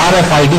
RFID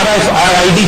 RFID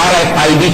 RFID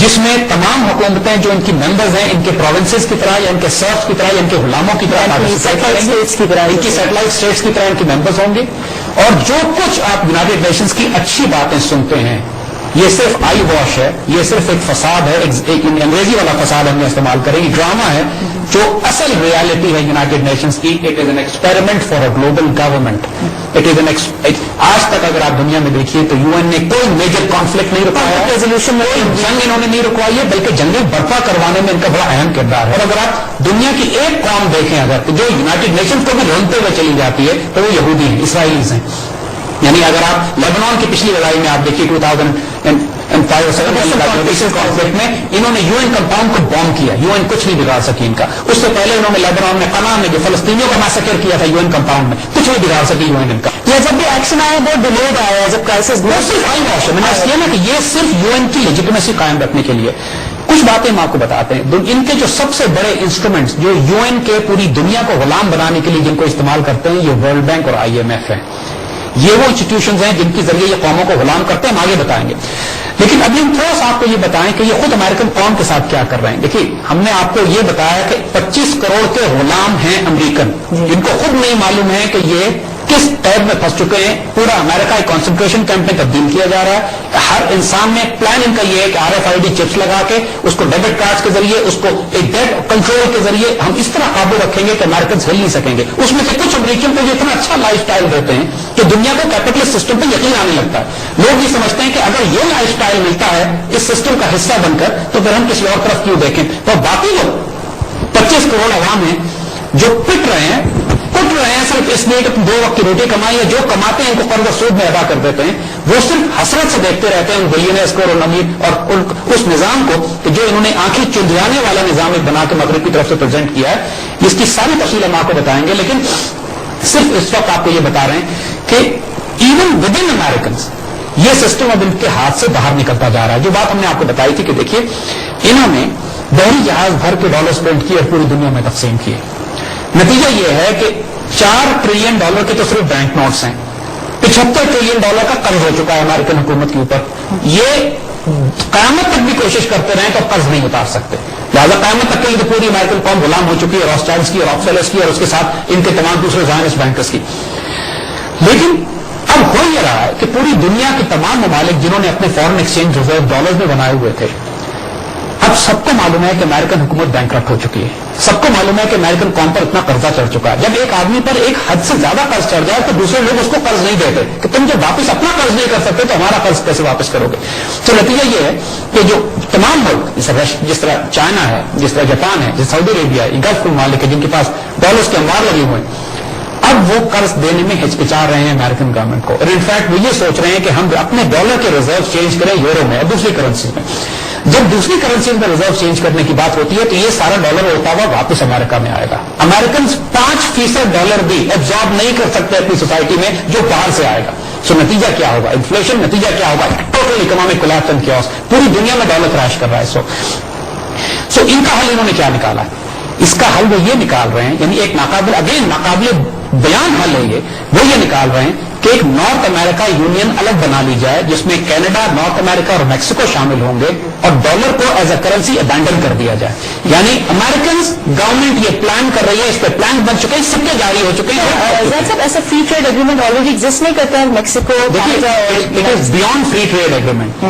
جس میں تمام حکومتیں جو ان کی ممبرز ہیں ان کے پروونسز کی طرح یا ان کے سرف کی طرح یا ان کے غلاموں کی طرح ان کی سیٹلائٹ اسٹیٹس کی طرح ان کے ممبرز ہوں گے. اور جو کچھ آپ یونائٹڈ نیشنز کی اچھی باتیں سنتے ہیں یہ صرف آئی واش ہے, یہ صرف ایک فساد ہے, ایک انگریزی والا فساد ہم نے استعمال کریں گے, ڈرامہ ہے. جو اصل ریالٹی ہے یونائٹڈ نیشنز کی, it is an experiment for a global government. It is an آج تک اگر آپ دنیا میں دیکھیے تو UN نے کوئی میجر کانفلکٹ نہیں رکوایا, ریزولوشن میں جنگ انہوں نے نہیں رکوائی ہے, بلکہ جنگیں برپا کروانے میں ان کا بڑا اہم کردار ہے. اور اگر آپ دنیا کی ایک قوم دیکھیں اگر جو یونائٹڈ نیشنز کو بھی رونتے ہوئے چلی جاتی ہے تو وہ یہودی ہیں, اسرائیلیز ہیں. یعنی اگر آپ لیبنان کی پچھلی لڑائی میں آپ دیکھیے 2005 کانفلکٹ میں انہوں نے UN کمپاؤنڈ کو بوم کیا, UN کچھ نہیں بگاڑ سکی ان کا. اس سے پہلے انہوں نے لیبنان میں قنا میں جو فلسطینیوں کا میسیکر کیا تھا UN کمپاؤنڈ میں, کچھ نہیں بگاڑ سکی UN ان کا. یا جب بھی ایکشن آیا بہت ڈیلیڈ آیا جب کرائسس صرف آئی واش ہے. میں نے کیا نا کہ یہ صرف UN کی لیجیٹمیسی قائم رکھنے کے لیے. کچھ باتیں ہم آپ کو بتاتے ہیں. ان کے جو سب سے بڑے انسٹرومنٹس جو UN کے پوری دنیا کو غلام بنانے کے لیے جن کو استعمال کرتے ہیں یہ ورلڈ بینک اور IMF ہیں. یہ وہ انسٹیٹیوشنز ہیں جن کے ذریعے یہ قوموں کو غلام کرتے ہیں, ہم آگے بتائیں گے. لیکن ابھی ہم تھوڑا سا آپ کو یہ بتائیں کہ یہ خود امریکن قوم کے ساتھ کیا کر رہے ہیں. دیکھیے ہم نے آپ کو یہ بتایا کہ 25 کروڑ کے غلام ہیں امریکن, جن کو خود نہیں معلوم ہے کہ یہ کس ٹیب میں پھنس چکے ہیں. پورا امریکہ ایک کنسنٹریشن کیمپ میں تبدیل کیا جا رہا ہے. ہر انسان میں پلان ان کا یہ ہے کہ RFID چپس لگا کے اس کو ڈیبٹ کارڈ کے ذریعے اس کو ایک ڈیٹ کنٹرول کے ذریعے ہم اس طرح قابو رکھیں گے کہ امریکنز ہل نہیں سکیں گے. اس میں سے کچھ امریکن کو یہ اتنا اچھا لائف سٹائل دیتے ہیں کہ دنیا کو کیپٹلسٹ سسٹم پہ یقین آنے لگتا ہے. لوگ یہ سمجھتے ہیں کہ اگر یہ لائف سٹائل ملتا ہے اس سسٹم کا حصہ بن کر تو پھر ہم کسی اور طرف کیوں دیکھیں. تو باقی لوگ 25 کروڑ عوام ہیں جو پٹ رہے ہیں صرف اس لیے کہ 2 وقت کی روٹی کمائی ہے. جو کماتے ہیں ان کو قرض و سود میں ادا کر دیتے ہیں. وہ صرف حسرت سے دیکھتے رہتے ہیں ان بلینئرز کو اور امیر اور اس نظام کو کہ جو انہوں نے آنکھیں چندیانے والا نظام ایک بنا کے مغرب کی طرف سے پریزنٹ کیا ہے. اس کی ساری تفصیل ہم آپ کو بتائیں گے, لیکن صرف اس وقت آپ کو یہ بتا رہے ہیں کہ ایون ود ان امیریکنز یہ سسٹم اب ان کے ہاتھ سے باہر نکلتا جا رہا ہے. جو بات ہم نے آپ کو بتائی تھی کہ دیکھیے انہوں نے بحری جہاز بھر کے ڈالرز پرنٹ کیے اور پوری دنیا میں تقسیم کیے. نتیجہ یہ ہے کہ $4 ٹریلین کے تو صرف بینک نوٹس ہیں. $75 ٹریلین کا قرض ہو چکا ہے امریکن حکومت کے اوپر. یہ قیامت تک بھی کوشش کرتے رہیں تو قرض نہیں اتار سکتے. لہٰذا قیامت تک کے لیے تو پوری امریکن قوم غلام ہو چکی ہے, راسچائلڈز کی اور راکفیلرز کی اور اس کے ساتھ ان کے تمام دوسرے زائنسٹ بینکرز کی. لیکن اب ہو یہ رہا ہے کہ پوری دنیا کے تمام ممالک جنہوں نے اپنے فارن ایکسچینج ریزرو ڈالرز میں بنائے ہوئے تھے, اب سب کو معلوم ہے کہ امریکن حکومت بینکرپٹ ہو چکی ہے. سب کو معلوم ہے کہ امریکن قوم پر اتنا قرضہ چڑھ چکا ہے. جب ایک آدمی پر ایک حد سے زیادہ قرض چڑھ جائے تو دوسرے لوگ اس کو قرض نہیں دیتے کہ تم جب واپس اپنا قرض نہیں کر سکتے تو ہمارا قرض کیسے واپس کرو گے. تو نتیجہ یہ ہے کہ جو تمام ملک جس طرح چائنا ہے, جس طرح جاپان ہے, جس سعودی عربیہ ہے, گلف کے ممالک ہے جن کے پاس ڈالرز کے انبار لگے ہوئے ہیں, اب وہ قرض دینے میں ہچکچا رہے ہیں امریکن گورنمنٹ کو. اور انفیکٹ وہ یہ سوچ رہے ہیں کہ ہم اپنے ڈالر کے ریزرو چینج کریں یورو میں اور دوسری کرنسی میں. جب دوسری کرنسیز میں ریزرو چینج کرنے کی بات ہوتی ہے تو یہ سارا ڈالر ہوتا ہوا واپس امریکہ میں آئے گا. امریکنز 5% ڈالر بھی ایبزارب نہیں کر سکتے اپنی سوسائٹی میں جو باہر سے آئے گا. سو نتیجہ کیا ہوگا؟ انفلیشن. نتیجہ کیا ہوگا؟ Total economic collapse and chaos. پوری دنیا میں ڈالر کریش کر رہا ہے. سو ان کا حل انہوں نے کیا نکالا ہے؟ اس کا حل وہ یہ نکال رہے ہیں, یعنی ایک ناقابل بیان حل ہے یہ, وہ یہ نکال رہے ہیں کہ ایک نارتھ امریکہ یونین الگ بنا لی جائے جس میں کینیڈا, نارتھ امریکہ اور میکسیکو شامل ہوں گے اور ڈالر کو ایز اے کرنسی ابینڈن کر دیا جائے. یعنی امریکنز گورنمنٹ یہ پلان کر رہی ہے, اس پہ پلان بن چکے ہیں, سب کے جاری ہو چکے ہیں. ایسا free trade agreement already exist نہیں کرتا ہے Mexico. It is beyond free trade agreement.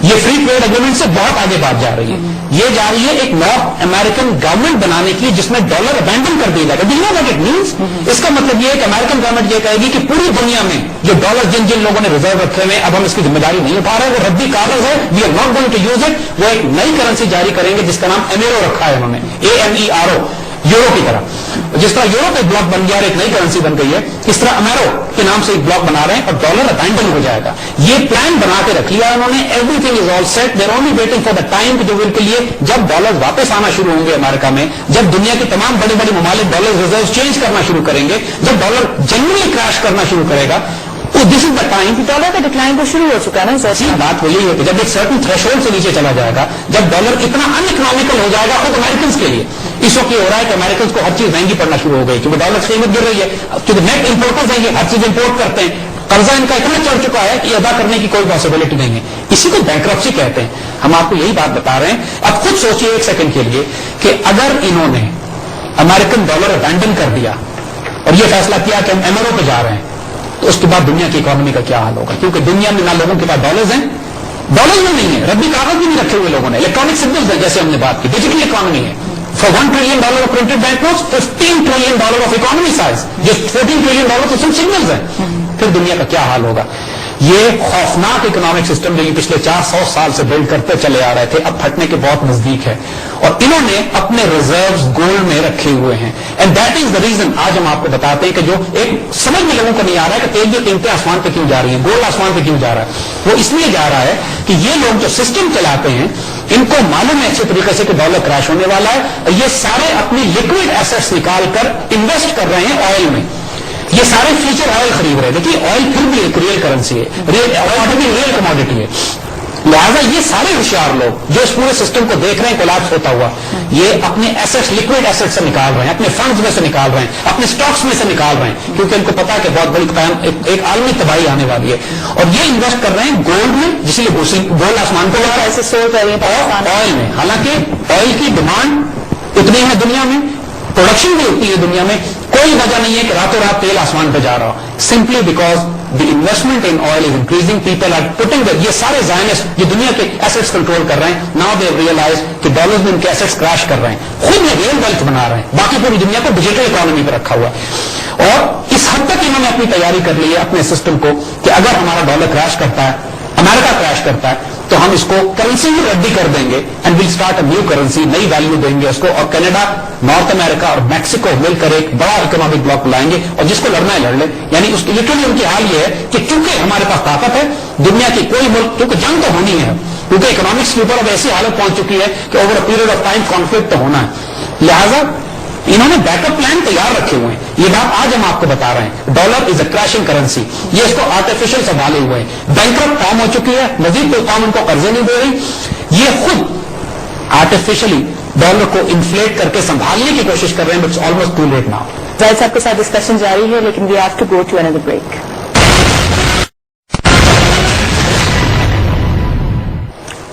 یہ فری ٹریڈ اگریمنٹ سے بہت آگے بات جا رہی ہے. یہ جا رہی ہے ایک نارتھ امریکن گورنمنٹ بنانے کی جس میں ڈالر ابینڈن کر دیا جائے گا. Do you know what it means? اس کا مطلب یہ ہے کہ امریکن گورنمنٹ یہ کہے گی کہ پوری دنیا میں جو ڈالر جن لوگوں نے ریزرو رکھے ہوئے اب ہم اس کی ذمہ داری نہیں اٹھا رہے, وہ ردی کاغذ ہے, we are not going to use it. وہ ایک نئی کرنسی جاری کریں گے جس کا نام ایمیرو رکھا ہے انہوں نے, AMERO, یورو کی طرح. جس طرح یورو کا بلاک بن گیا اور ایک نئی کرنسی بن گئی ہے, اس طرح امیرو کے نام سے ایک بلاک بنا رہے ہیں اور ڈالر ابینڈن ہو جائے گا. یہ پلان بنا کے رکھ لیا انہوں نے. Everything is all set. They are only waiting for the time جو ان کے لیے جب ڈالر واپس آنا شروع ہوں گے امریکہ میں, جب دنیا کے تمام بڑے بڑے ممالک ڈالر ریزرو چینج کرنا شروع کریں گے, جب ڈالر جنرلی کریش کرنا شروع کرے گا, دس از دا ٹائم. ڈالر کا ڈکلائن تو شروع ہو چکا ہے نا سر. بات وہ یہی ہے کہ جب ایک سرٹن تھریش ہولڈ سے نیچے چلا جائے گا, جب ڈالر اتنا ان اکنامیکل ہو جائے گا خود امریکنز کے لیے. اس وقت یہ ہو رہا ہے کہ امریکنز کو ہر چیز مہنگی پڑنا شروع ہو گئی کیونکہ ڈالر کی قیمت گر رہی ہے. کیونکہ نیٹ امپورٹرز ہیں, یہ ہر چیز امپورٹ کرتے ہیں, قرضہ ان کا اتنا چڑھ چکا ہے کہ ادا کرنے کی کوئی پاسبلٹی نہیں ہے. اسی کو بینکرپسی کہتے ہیں. ہم آپ کو یہی بات بتا رہے ہیں. اب خود سوچئے ایک سیکنڈ کے لیے کہ اگر انہوں نے امریکن ڈالر ابینڈن کر دیا اور یہ فیصلہ کیا کہ ہم MRO پہ جا رہے ہیں, تو اس کے بعد دنیا کی اکانومی کا کیا حال ہوگا؟ کیونکہ دنیا میں نہ لوگوں کے پاس ڈالرز ہیں, ڈالرز میں نہیں ہے, ربی کاغذ بھی نہیں رکھے ہوئے لوگوں نے, الیکٹرانک سگنلز ہیں جیسے ہم نے بات کی, ڈیجیٹل اکانومی ہے. For $1 trillion of printed banknotes, $15 trillion of economy size, جو $14 trillion تو صرف سگنلز ہیں. پھر دنیا کا کیا حال ہوگا؟ یہ خوفناک اکنامک سسٹم جو یہ پچھلے 400 سال سے بلڈ کرتے چلے آ رہے تھے, اب پھٹنے کے بہت نزدیک ہے. اور انہوں نے اپنے ریزروز گولڈ میں رکھے ہوئے ہیں. And that is the reason آج ہم آپ کو بتاتے ہیں کہ جو ایک سمجھ میں لوگوں کو نہیں آ رہا ہے کہ تیل کی قیمتیں آسمان پہ کیوں جا رہی ہیں, گولڈ آسمان پہ کیوں جا رہا ہے, وہ اس لیے جا رہا ہے کہ یہ لوگ جو سسٹم چلاتے ہیں ان کو معلوم ہے اچھے طریقے سے کہ ڈالر کریش ہونے والا ہے, اور یہ سارے اپنی لکوڈ ایسٹس نکال کر انویسٹ کر رہے ہیں آئل میں. یہ سارے فیوچر آئل خرید رہے ہیں. دیکھیے آئل پھر بھی ایک ریئل کرنسی ہے, ریئل کموڈیٹی ہے. لہٰذا یہ سارے ہوشیار لوگ جو اس پورے سسٹم کو دیکھ رہے ہیں کولیپس ہوتا ہوا, یہ اپنے ایسٹس لکوڈ ایسٹ سے نکال رہے ہیں, اپنے فنڈز میں سے نکال رہے ہیں, اپنے اسٹاکس میں سے نکال رہے ہیں, کیونکہ ان کو پتا ہے کہ بہت بڑی ایک عالمی تباہی آنے والی ہے. اور یہ انویسٹ کر رہے ہیں گولڈ میں, جس لیے گولڈ آسمان کو جا رہا ہے, ایسے سو کر رہے ہیں آئل میں. حالانکہ آئل کی ڈیمانڈ اتنی ہے دنیا میں, پروڈکشن بھی اتنی ہے دنیا میں, کوئی وجہ نہیں ہے کہ راتوں رات تیل آسمان پہ جا رہا ہو. Simply because the investment in oil is increasing, people are putting یہ سارے زائنسٹ یہ دنیا کے ایسٹس کنٹرول کر رہے ہیں. ناؤ دے ریئلائز کہ ڈالرز میں ان کے ایسٹس کریش کر رہے ہیں, خود میں ریئل ویلتھ بنا رہے ہیں, باقی پوری دنیا کو ڈیجیٹل اکانومی پہ رکھا ہوا ہے. اور اس حد تک انہوں نے اپنی تیاری کر لی ہے اپنے سسٹم کو کہ اگر ہمارا ڈالر کریش کرتا ہے, امریکہ کریش کرتا ہے, تو ہم اس کو کرنسی ہی ردی کر دیں گے and will start a new currency, نئی ویلیو دیں گے اس کو, اور کینیڈا, نارتھ امریکہ اور میکسیکو مل کر ایک بڑا اکنامک بلاک لائیں گے, اور جس کو لڑنا ہے لڑ لیں. یعنی اس لٹرلی ان کی حال یہ ہے کہ چونکہ ہمارے پاس طاقت ہے, دنیا کی کوئی ملک, کیونکہ جنگ تو ہونی ہے, کیونکہ اکنامکس کے اوپر اب ایسی حالت پہنچ چکی ہے کہ over a period of time conflict تو ہونا ہے. لہٰذا انہوں نے بیک اپ پلان تیار رکھے ہوئے ہیں. یہ بات آج ہم آپ کو بتا رہے ہیں. Dollar is a crashing currency, یہ اس کو آرٹیفیشل سنبھالے ہوئے ہیں. بینکرپٹ قوم ہو چکی ہے, مزید کوئی قوم ان کو قرضے نہیں دے رہی, یہ خود آرٹیفیشلی ڈالر کو انفلیٹ کر کے سنبھالنے کی کوشش کر رہے ہیں, but it's almost too late now. Zahid صاحب کے ساتھ ڈسکشن جاری ہے, لیکن we have to go to another break.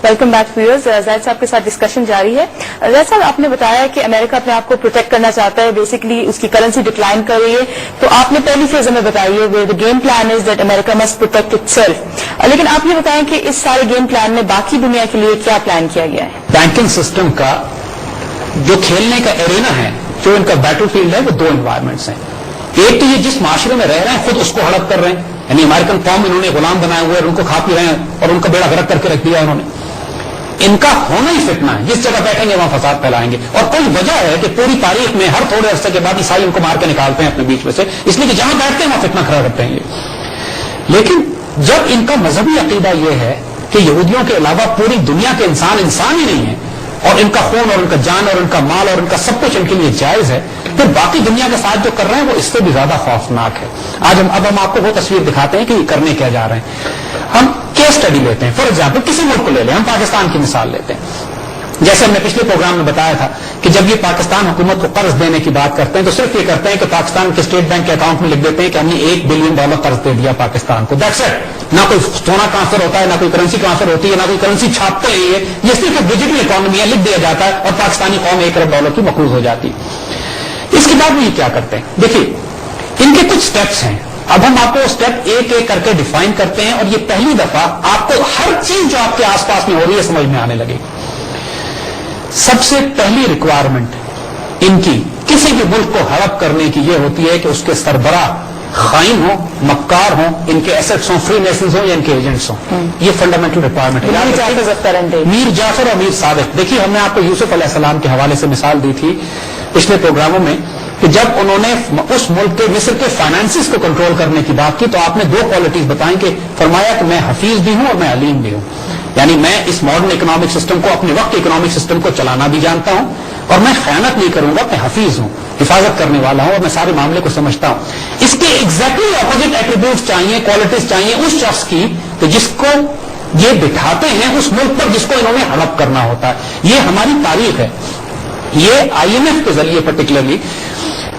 Welcome back viewers. Zahid صاحب کے ساتھ ڈسکشن جاری ہے. زاہد صاحب, آپ نے بتایا کہ امریکہ اپنے آپ کو پروٹیکٹ کرنا چاہتا ہے, بیسکلی اس کی کرنسی ڈکلائن کر رہی ہے, تو آپ نے پہلی فیز ہمیں بتائی ہے where the game plan is that America must protect it self. لیکن آپ یہ بتائیں کہ اس سارے گیم پلان میں باقی دنیا کے لیے کیا پلان کیا گیا ہے؟ بینکنگ سسٹم کا جو کھیلنے کا ایرینا ہے, جو ان کا بیٹل فیلڈ ہے, وہ دو انوائرمنٹس ہیں. ایک تو یہ جس معاشرے میں رہ رہے ہیں خود اس کو ہڑپ کر رہے ہیں, یعنی امریکن قوم انہوں نے غلام بنائے ہوئے, ان کو کھا پی رہے ہیں اور ان کا بیڑا غرق کر کے رکھ دیا انہوں نے. ان کا ہونا ہی فتنہ ہے, جس جگہ بیٹھیں گے وہاں فساد پھیلائیں گے. اور کوئی وجہ ہے کہ پوری تاریخ میں ہر تھوڑے عرصے کے بعد عیسائی ان کو مار کے نکالتے ہیں اپنے بیچ میں سے, اس لیے کہ جہاں بیٹھتے ہیں وہاں فتنہ کھڑا کرتے ہیں یہ. لیکن جب ان کا مذہبی عقیدہ یہ ہے کہ یہودیوں کے علاوہ پوری دنیا کے انسان ہی نہیں ہے, اور ان کا خون اور ان کا جان اور ان کا مال اور ان کا سب کچھ ان کے لیے جائز ہے, پھر باقی دنیا کے ساتھ جو کر رہے ہیں وہ اس سے بھی زیادہ خوفناک ہے. آج ہم آپ کو وہ تصویر دکھاتے ہیں کہ یہ کرنے کیا جا رہے ہیں. ہم کیس اسٹڈی لیتے ہیں, فار ایگزامپل کسی ملک کو لے لیں, ہم پاکستان کی مثال لیتے ہیں. جیسے ہم نے پچھلے پروگرام میں بتایا تھا کہ جب یہ پاکستان حکومت کو قرض دینے کی بات کرتے ہیں تو صرف یہ کرتے ہیں کہ پاکستان کے اسٹیٹ بینک کے اکاؤنٹ میں لکھ دیتے ہیں کہ ہم نے $1 بلین قرض دے دیا پاکستان کو. That's it. نہ کوئی سونا ٹرانسفر ہوتا ہے, نہ کوئی کرنسی ٹرانسفر ہوتی ہے, نہ کوئی کرنسی چھاپتے ہیں. یہ صرف ڈیجیٹل اکانومی ہے, لکھ دیا جاتا ہے اور پاکستانی قوم $1 ارب کی مقروض ہو جاتی. اس کے بعد وہ یہ کیا کرتے ہیں, دیکھیے ان کے کچھ سٹیپس ہیں. اب ہم آپ کو اسٹیپ ایک ایک کر کے ڈیفائن کرتے ہیں, اور یہ پہلی دفعہ آپ کو ہر چیز جو آپ کے آس پاس میں ہو رہی ہے سمجھ میں آنے لگے. سب سے پہلی ریکوائرمنٹ ان کی کسی بھی ملک کو ہڑپ کرنے کی یہ ہوتی ہے کہ اس کے سربراہ خائن ہوں, مکار ہوں, ان کے ایسٹس ہوں, فری میسنز ہوں یا ان کے ایجنٹس ہوں. یہ فنڈامنٹل ریکوائرمنٹ ہے. میر جعفر اور میر صادق, دیکھیے ہم نے آپ کو یوسف علیہ السلام کے حوالے سے مثال دی تھی پچھلے پروگراموں میں کہ جب انہوں نے اس ملک کے مصر کے فائنانسز کو کنٹرول کرنے کی بات کی تو آپ نے دو کوالٹیز بتائیں کہ فرمایا کہ میں حفیظ بھی ہوں اور میں علیم بھی ہوں. یعنی میں اس ماڈرن اکنامک سسٹم کو, اپنے وقت کے اکنامک سسٹم کو چلانا بھی جانتا ہوں, اور میں خیانت نہیں کروں گا, میں حفیظ ہوں, حفاظت کرنے والا ہوں, اور میں سارے معاملے کو سمجھتا ہوں. اس کے ایگزیکٹلی اپوزٹ ایٹریبیوٹس چاہیے, کوالٹیز چاہیے اس شخص کی کہ جس کو یہ بٹھاتے ہیں اس ملک پر جس کو انہوں نے ہڑپ کرنا ہوتا ہے. یہ ہماری تاریخ ہے. یہ IMF کے ذریعے پرٹیکولرلی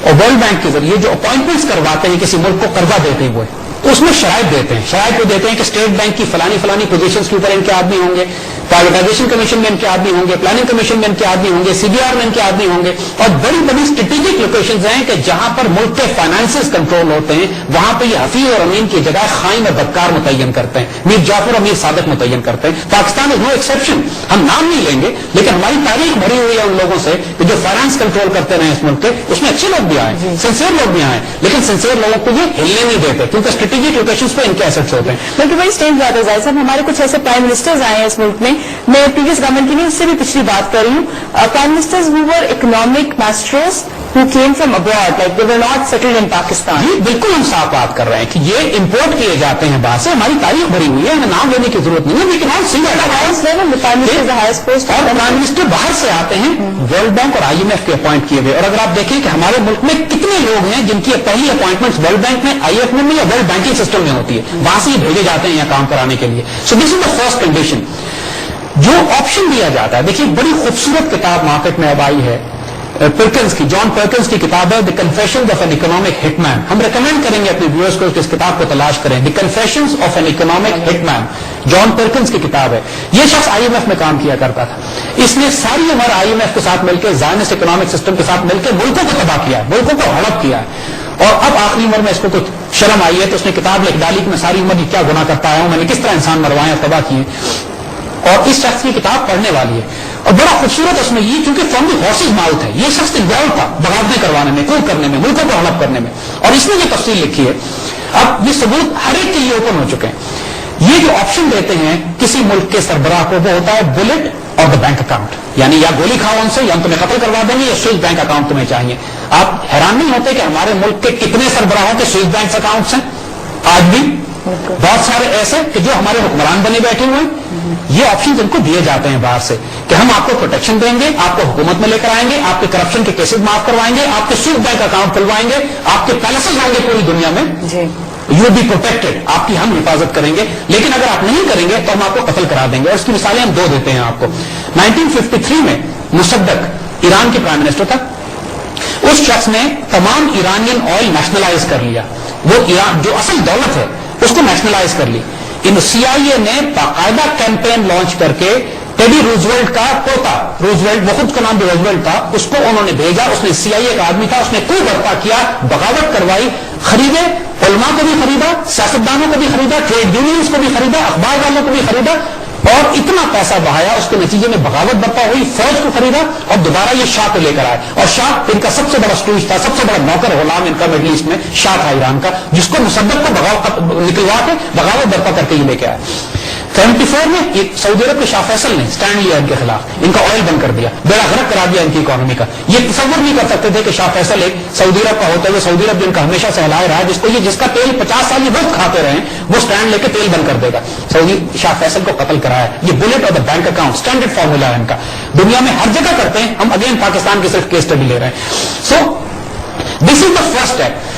اور ورلڈ بینک کے ذریعے جو اپوائنٹمنٹس کرواتے ہیں کسی ملک کو قرضہ دیتے ہوئے, تو اس میں شرائط دیتے ہیں. شرائط وہ دیتے ہیں کہ اسٹیٹ بینک کی فلانی پوزیشنز کے اوپر ان کے آدمی ہوں گے, پرائیویٹائزیشن کمیشن میں ان کے آدمی ہوں گے, پلاننگ کمیشن میں ان کے آدمی ہوں گے, سی بی آر میں ان کے آدمی ہوں گے, اور بڑی بڑی اسٹریٹجک لوکیشنز ہیں کہ جہاں پر ملک کے فائنانسز کنٹرول ہوتے ہیں, وہاں پہ یہ حفیظ اور امین کی جگہ خائن اور بدکار متعین کرتے ہیں, میر جعفر اور میر صادق متعین کرتے ہیں. پاکستان از نو ایکسیپشن. ہم نام نہیں لیں گے لیکن ہماری تاریخ بھری ہوئی ہے ان لوگوں سے کہ جو فائنانس کنٹرول کرتے رہے اس ملک کے, اس میں اچھے لوگ بھی آئے, سنسیئر لوگ بھی آئے, لیکن سنسیئر لوگوں کو یہ ہلنے نہیں دیتے کیونکہ اسٹریٹجک لوکیشنز پہ ان کے ایسٹس ہوتے ہیں. بلکہ بڑی اسٹرینج بات ہے ظاہر صاحب, ہمارے کچھ ایسے پرائم منسٹرز آئے ہیں اس ملک میں پریویس گورنمنٹ کی نہیں, اس سے بھی پچھلی بات کر رہی ہوں, prime ministers who were economic masters who came from abroad, like they were not settled in Pakistan. بالکل ہم صاف بات کر رہے ہیں کہ یہ امپورٹ کیے جاتے ہیں باہر سے, ہماری تاریخ بھری ہوئی ہے, ہمیں نام لینے کی ضرورت نہیں ہے, لیکن اور پرائم منسٹر باہر سے آتے ہیں, ورلڈ بینک اور آئی ایم ایف کے اپوائنٹ کیے ہوئے. اور اگر آپ دیکھیں کہ ہمارے ملک میں کتنے لوگ ہیں جن کی پہلی اپوائنٹمنٹ ورلڈ بینک میں, آئی ایف میں یا ورلڈ بینکنگ سسٹم میں ہوتی ہے, وہاں سے یہ بھیجے جاتے ہیں یہاں کام کرانے کے لیے. سو دس از دا فرسٹ کنڈیشن. جو آپشن دیا جاتا ہے, دیکھیے بڑی خوبصورت کتاب مارکیٹ میں اب آئی ہے پرکنز کی, جان پرکنز کی کتاب ہے دی کنفیشنز آف این اکنامک ہٹ مین. ہم ریکمینڈ کریں گے اپنے ویورز کو کہ اس کتاب کو تلاش کریں. دی کنفیشنز آف این اکنامک ہٹ مین, جان پرکنز کی کتاب ہے. یہ شخص آئی ایم ایف میں کام کیا کرتا تھا. اس نے ساری عمر آئی ایم ایف کے ساتھ مل کے, زائنسٹ اکنامک سسٹم کے ساتھ مل کے ملکوں کو تباہ کیا, ملکوں کو ہڑپ کیا ہے. اور اب آخری عمر میں اس کو کچھ شرم آئی ہے تو اس نے کتاب لکھ ڈالی کہ میں ساری عمر کیا گناہ کرتا آیا ہوں, میں نے کس طرح انسان مروائے اور تباہ کیے. اور اس شخص کی کتاب پڑھنے والی ہے, اور بڑا خوبصورت اس میں یہ, کیونکہ فرام دی ہارسز ماؤتھ ہے, یہ شخص انوالو تھا بغاوتیں کروانے میں, کود کرنے میں, ملکوں کو ہڑپ کرنے میں, اور اس نے یہ تفصیل لکھی ہے. اب یہ ثبوت ہر ایک کے لیے اوپن ہو چکے ہیں. یہ جو آپشن دیتے ہیں کسی ملک کے سربراہ کو, وہ ہوتا ہے بلٹ اور دا بینک اکاؤنٹ, یعنی یا گولی کھاؤ ان سے, یا ہم تمہیں قتل کروا دیں گے, یا سوئس بینک اکاؤنٹ تمہیں چاہیے. آپ حیران نہیں ہوتے کہ ہمارے ملک کے کتنے سربراہوں کے سوئس بینک اکاؤنٹس ہیں آج بھی, بہت سارے ایسے کہ جو ہمارے حکمران بنے بیٹھے ہوئے ہیں. یہ آپشن ان کو دیے جاتے ہیں باہر سے کہ ہم آپ کو پروٹیکشن دیں گے, آپ کو حکومت میں لے کر آئیں گے, آپ کے کرپشن کے کیسز معاف کروائیں گے, آپ کے سوئس بینک اکاؤنٹ کھلوائیں گے, آپ کے پیلسز ہوں گے پوری دنیا میں, یو بی پروٹیکٹڈ, آپ کی ہم حفاظت کریں گے. لیکن اگر آپ نہیں کریں گے تو ہم آپ کو قتل کرا دیں گے. اور اس کی مثالیں ہم دو دیتے ہیں آپ کو. 1953 میں مصدق ایران کے پرائم منسٹر تھا. اس شخص نے تمام ایرانین آئل نیشنلائز کر لیا, وہ ایران جو اصل دولت ہے اس کو نیشنلائز کر لی. ان سی آئی اے نے باقاعدہ کیمپین لانچ کر کے ٹیڈی روزویلٹ کا پوتا, روزویلٹ وہ خود کا نام بھی روزویلٹ تھا, اس کو انہوں نے بھیجا. اس نے سی آئی اے کا آدمی تھا, اس نے کوئی برپا کیا, بغاوت کروائی, خریدے, علماء کو بھی خریدا, سیاستدانوں کو بھی خریدا, ٹریڈ یونینز کو بھی خریدا, اخبار والوں کو بھی خریدا, اور اتنا پیسہ بہایا, اس کے نتیجے میں بغاوت برپا ہوئی, فوج کو خریدا, اور دوبارہ یہ شاہ کو لے کر آئے. اور شاہ ان کا سب سے بڑا اسٹوج تھا, سب سے بڑا نوکر غلام ان کا مڈل ایسٹ میں شاہ تھا ایران کا, جس کو مصدق کو نکلوا کے بغاوت برپا کر کے یہ لے کے آئے. 74 میں سعودی عرب کے شاہ فیصل نے اسٹینڈ لیا ان کے خلاف, ان کا آئل بند کر دیا, بیڑا غرق کرا دیا ان کی اکانومی کا. یہ تصور نہیں کر سکتے تھے کہ شاہ فیصل ایک سعودی عرب کا ہوتا ہے, سعودی عرب جن کا ہمیشہ سے ہلایا رہا ہے, جس کا تیل 50 سال یہ وقت کھاتے رہے, وہ اسٹینڈ لے کے تیل بند کر دے گا. سعودی شاہ فیصل کو قتل کرایا. یہ بلٹ اور the bank account standard formula ہے ان کا, دنیا میں ہر جگہ کرتے ہیں. ہم اگین پاکستان کی صرف کیس اسٹڈی لے رہے ہیں. سو دس از دا فرسٹ اسٹیپ.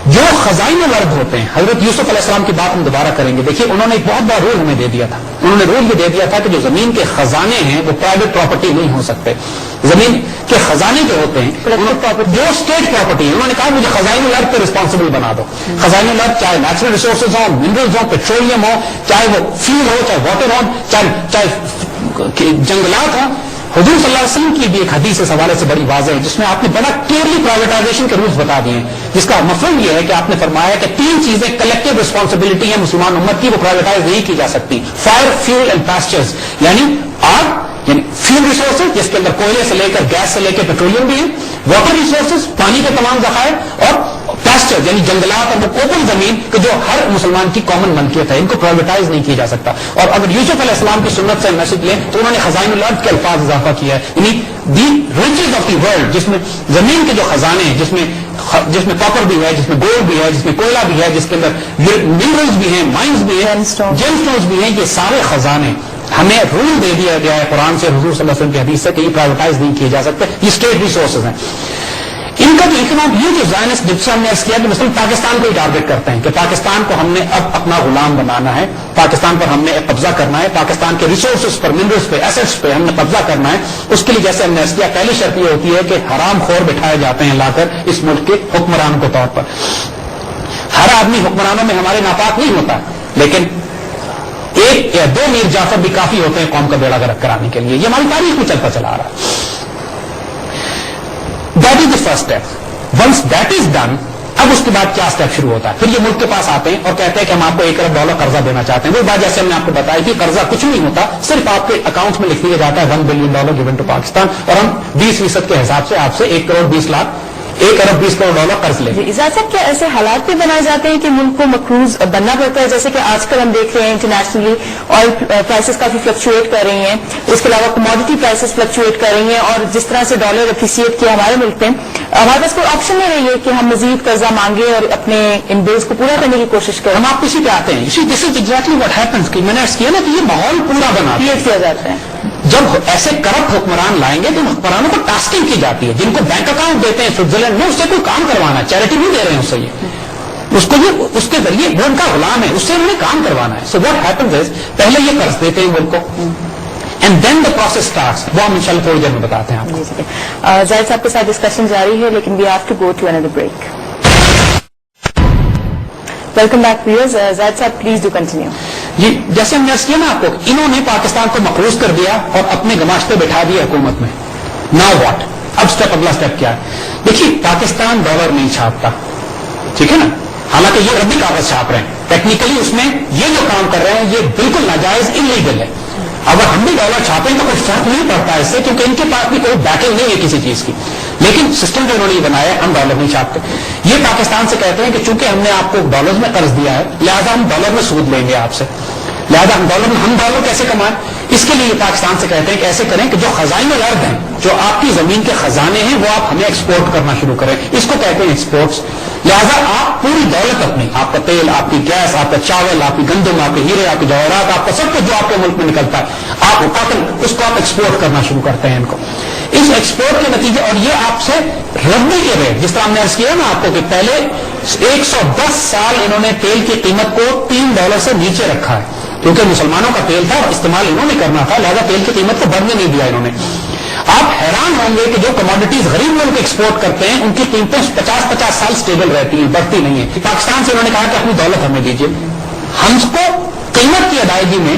جو خزائن الارض ہوتے ہیں, حضرت یوسف علیہ السلام کی بات ہم دوبارہ کریں گے. دیکھیے انہوں نے ایک بہت بڑا رول ہمیں دے دیا تھا. انہوں نے رول یہ دے دیا تھا کہ جو زمین کے خزانے ہیں وہ پرائیویٹ پراپرٹی نہیں ہو سکتے. زمین کے خزانے جو ہوتے ہیں جو اسٹیٹ پراپرٹی ہے, انہوں نے کہا مجھے خزائن الارض پہ رسپانسبل بنا دو. خزائن الارض چاہے نیچرل ریسورسز ہوں, منرلز ہوں, پیٹرولیم ہو, چاہے وہ فیول ہو, چاہے واٹر ہو, چاہے جنگلات ہوں. حضور صلی اللہ علیہ وسلم کی بھی ایک حدیث اس حوالے سے بڑی واضح ہے, جس میں آپ نے بڑا کلیئرلی پرائیویٹائزیشن کے رولز بتا دیے ہیں, جس کا مفہوم یہ ہے کہ آپ نے فرمایا کہ 3 چیزیں کلیکٹو ریسپانسبلٹی ہے مسلمان امت کی, وہ پرائیویٹائز نہیں کی جا سکتی. فائر, فیول اینڈ پاسچرز, یعنی آگ, یعنی فیول ریسورسز جس کے اندر کوئلے سے لے کر گیس سے لے کے پیٹرولیم بھی ہے, واٹر ریسورسز پانی کے تمام ذخائر, اور پاسچر یعنی جنگلات اور وہ اوپن زمین کہ جو ہر مسلمان کی کامن ملکیت ہے, ان کو پرائیویٹائز نہیں کیا جا سکتا. اور اگر یوسف علیہ السلام کی سنت سے میسج لیں تو انہوں نے خزائن الارض کے الفاظ اضافہ کیا ہے, یعنی دی ریچز آف دی ورلڈ, جس میں زمین کے جو خزانے ہیں, جس میں کاپر بھی ہے, جس میں گولڈ بھی ہے, جس میں کوئلہ بھی ہے, جس کے اندر منرلز بھی ہیں, مائنز بھی ہیں, جیم سٹونز بھی ہیں, یہ سارے خزانے ہمیں رول دے دیا گیا ہے قرآن سے, حضور صلی اللہ علیہ وسلم کی حدیث سے, کہ یہ پرائیویٹائز نہیں کیے جا سکتے. یہ اسٹیٹ ریسورسز ہیں. ان کا جو اکنام, یہ جو زائنسٹ جس سے ہم نے کیا کہ مثلا پاکستان کو ہی ٹارگٹ کرتے ہیں کہ پاکستان کو ہم نے اب اپنا غلام بنانا ہے, پاکستان پر ہم نے قبضہ کرنا ہے, پاکستان کے ریسورسز پر, منرلز پہ, ایسٹس پہ ہم نے قبضہ کرنا ہے. اس کے لیے جیسے ہم نے کیا, پہلی شرط یہ ہوتی ہے کہ حرام خور بٹھائے جاتے ہیں لا کر اس ملک کے حکمران کے طور پر. ہر آدمی حکمرانوں میں ہمارے ناپاک نہیں ہوتا، لیکن ایک یا دو میر جعفر بھی کافی ہوتے ہیں قوم کا بیڑا غرق کرانے کے لیے. یہ ہماری تاریخ میں چلتا چلا آ رہا ہے. That is the first step. Once that is done, اب اس کے بعد کیا اسٹیپ شروع ہوتا ہے؟ پھر یہ ملک کے پاس آتے ہیں اور کہتے ہیں کہ ہم آپ کو $1 ارب قرضہ دینا چاہتے ہیں. وہ بات جیسے ہم نے آپ کو بتایا کہ قرضہ کچھ نہیں ہوتا، صرف آپ کے اکاؤنٹ میں لکھ دیا جاتا ہے $1 بلین گیون ٹو پاکستان، اور ہم 20% کے حساب سے آپ سے $1 ارب 20 کروڑ قرض لیں. اجازت صاحب، کیا ایسے حالات بھی بنائے جاتے ہیں کہ ملک کو مقروض بننا پڑتا ہے؟ جیسے کہ آج کل ہم دیکھ رہے ہیں انٹرنیشنلی آئل پرائسز کافی فلکچویٹ کر رہی ہیں، اس کے علاوہ کموڈٹی پرائسز فلکچویٹ کر رہی ہیں، اور جس طرح سے ڈالر اپریسیٹ کیا ہمارے ملک میں، ہمارے پاس کوئی آپشن نہیں رہی ہے کہ ہم مزید قرضہ مانگے اور اپنے ان بلز کو پورا کرنے کی کوشش کریں. ہم آپ کسی پہ آتے ہیں. دس از ایگزیکٹلی واٹ ہیپنس کہ میں نے کیا نا کہ یہ ماحول پورا بنا کریٹ کیا جاتا ہے. جب ایسے کرپٹ حکمران لائیں گے تو حکمرانوں کو ٹاسکنگ کی جاتی ہے، جن کو بینک اکاؤنٹ دیتے ہیں سوئٹزرلینڈ میں، اس سے کوئی کام کروانا ہے، چیریٹی نہیں دے رہے ہیں اس سے، یہ اس کے ذریعے وہ ان کا غلام ہے، اس سے انہوں نے کام کروانا ہے. سو واٹ ہیپنز از، پہلے یہ قرض دیتے ہیں ملک کو، and then the process starts. وہ ہم انشاءاللہ تھوڑی دیر میں بتاتے ہیں آپ کو. زاہد صاحب کے ساتھ ڈسکشن جاری ہے، لیکن we have to go to another break. Welcome back viewers. Zahid صاحب پلیز ڈو کنٹینیو. جی، جیسے ہم نے کیا نا آپ کو، انہوں نے پاکستان کو مقروض کر دیا اور اپنے گماشتے بٹھا دیا حکومت میں. Now what? اب اگلا اسٹیپ کیا ہے؟ دیکھیے، پاکستان ڈالر نہیں چھاپتا، ٹھیک ہے نا، حالانکہ یہ ربی کاغذ چھاپ رہے ہیں. ٹیکنیکلی اس میں یہ جو کام کر رہے ہیں یہ بالکل ناجائز انلیگل ہے. اگر ہم بھی ڈالر چھاپیں تو کوئی فرق نہیں پڑتا اس سے، کیونکہ ان کے پاس بھی کوئی بیکنگ نہیں ہے کسی چیز کی. لیکن سسٹم جو انہوں نے بنایا ہے، ہم ڈالر نہیں چھاپتے. یہ پاکستان سے کہتے ہیں کہ چونکہ ہم نے آپ کو ڈالرز میں قرض دیا ہے، لہٰذا ہم ڈالر میں سود لیں گے آپ سے، لہٰذا ہم ڈالر کیسے کمائیں؟ اس کے لیے یہ پاکستان سے کہتے ہیں کہ ایسے کریں کہ جو خزائن الارض ہیں، جو آپ کی زمین کے خزانے ہیں، وہ آپ ہمیں ایکسپورٹ کرنا شروع کریں. اس کو کہتے ہیں ایکسپورٹس. لہٰذا آپ پوری دولت اپنی، آپ کا تیل، آپ کی گیس، آپ کا چاول، آپ کی گندم، آپ کے ہیرے، آپ کے جواہرات، آپ کا سب کچھ جو آپ کے ملک میں نکلتا ہے، آپ کاٹن، اس کو آپ ایکسپورٹ کرنا شروع کرتے ہیں ان کو. اس ایکسپورٹ کے نتیجے، اور یہ آپ سے ربی کے ریٹ، جس طرح ہم نے عرض کیا نا آپ کو کہ پہلے 110 سال انہوں نے تیل کی قیمت کو $3 سے نیچے رکھا ہے، کیونکہ مسلمانوں کا تیل تھا اور استعمال انہوں نے کرنا تھا، لہذا تیل کی قیمت کو بڑھنے نہیں دیا انہوں نے. آپ حیران ہوں گے کہ جو کموڈیٹیز غریب ملک ایکسپورٹ کرتے ہیں ان کی قیمتیں 50 سال سٹیبل رہتی ہیں، بڑھتی نہیں ہیں. پاکستان سے انہوں نے کہا کہ اپنی دولت ہمیں دیجیے. ہم کو قیمت کی ادائیگی میں